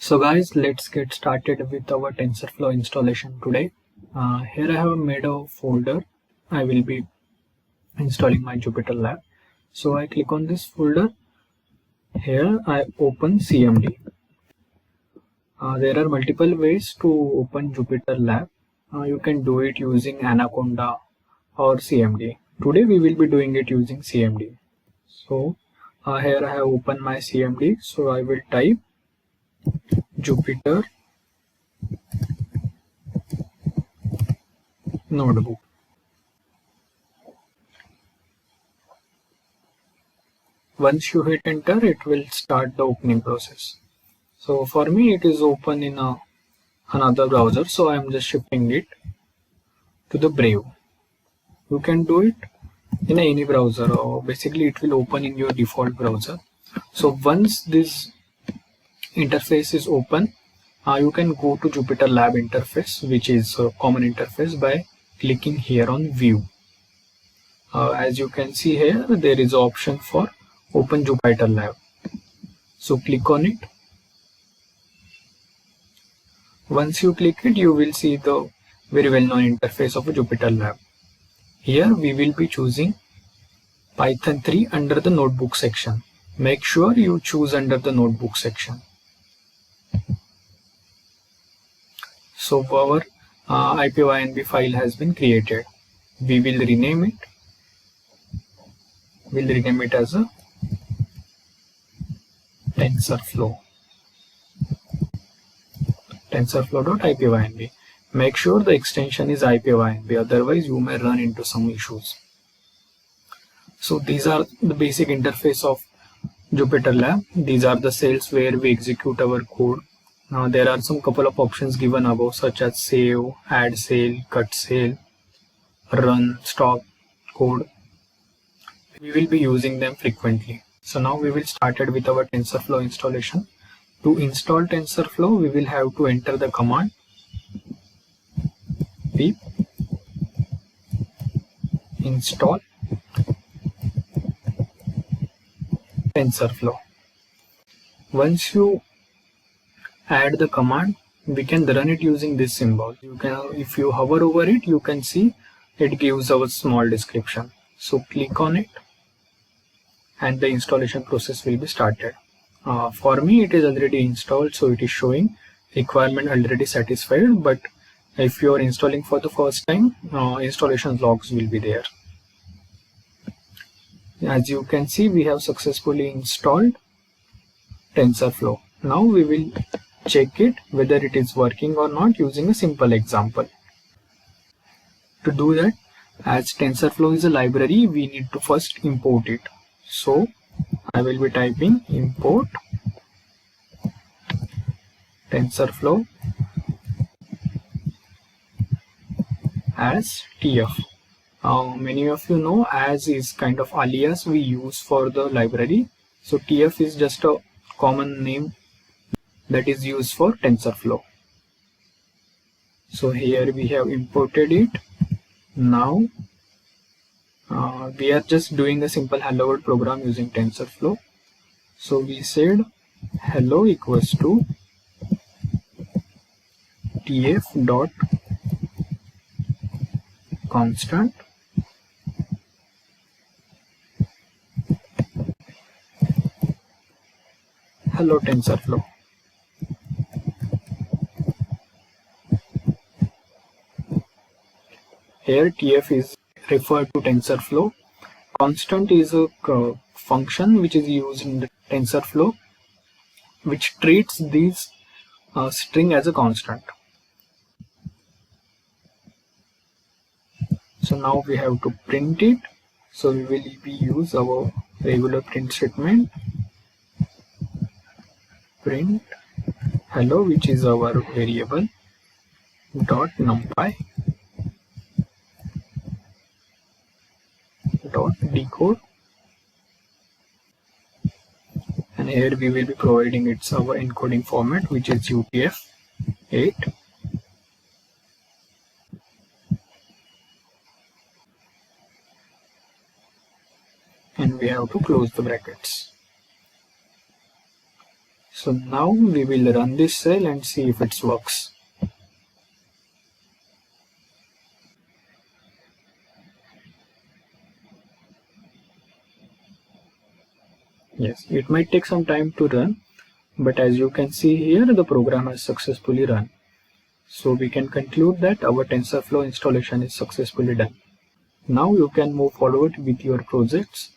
So guys, let's get started with our TensorFlow installation today. Here I have made a folder. I will be installing my Jupyter Lab. So I click on this folder. Here I open CMD. There are multiple ways to open Jupyter Lab. You can do it using Anaconda or CMD. Today we will be doing it using CMD. So here I have opened my CMD. So I will type Jupyter Notebook. Once you hit enter, it will start the opening process. So for me, it is open in another browser, so I am just shifting it to the Brave. You can do it in any browser, or basically it will open in your default browser. So once this interface is open, you can go to Jupyter Lab interface, which is a common interface, by clicking here on View. As you can see here, there is an option for Open Jupyter Lab. So click on it. Once you click it, you will see the very well-known interface of a Jupyter Lab. Here we will be choosing Python 3 under the notebook section. Make sure you choose under the notebook section. So our IPYNB file has been created. We will rename it. We'll rename it as a TensorFlow. TensorFlow.ipynb. Make sure the extension is IPYNB, otherwise you may run into some issues. So these are the basic interface of Jupyter Lab. These are the cells where we execute our code. Now there are some couple of options given above, such as save, add cell, cut cell, run, stop code. We will be using them frequently. So now we will start with our TensorFlow installation. To install TensorFlow, we will have to enter the command pip install TensorFlow. Once you add the command, we can run it using this symbol. You can, if you hover over it, you can see it gives a small description. So click on it and the installation process will be started. For me, it is already installed, so it is showing requirement already satisfied, but if you are installing for the first time, installation logs will be there. As you can see, we have successfully installed TensorFlow. Now we will check it whether it is working or not using a simple example. To do that, as TensorFlow is a library, we need to first import it. So I will be typing import TensorFlow as TF. Many of you know as is kind of alias we use for the library. So TF is just a common name that is used for TensorFlow. So here we have imported it. Now we are just doing a simple hello world program using TensorFlow. So we said hello equals to tf dot constant hello TensorFlow. Here tf is referred to TensorFlow. Constant is a function which is used in the TensorFlow, which treats this string as a constant. So now we have to print it. So we will use our regular print statement. Print hello, which is our variable, dot numpy dot decode, and here we will be providing it's our encoding format, which is UTF-8. And we have to close the brackets. So now we will run this cell and see if it works. Yes, it might take some time to run, but as you can see here, the program has successfully run. So we can conclude that our TensorFlow installation is successfully done. Now you can move forward with your projects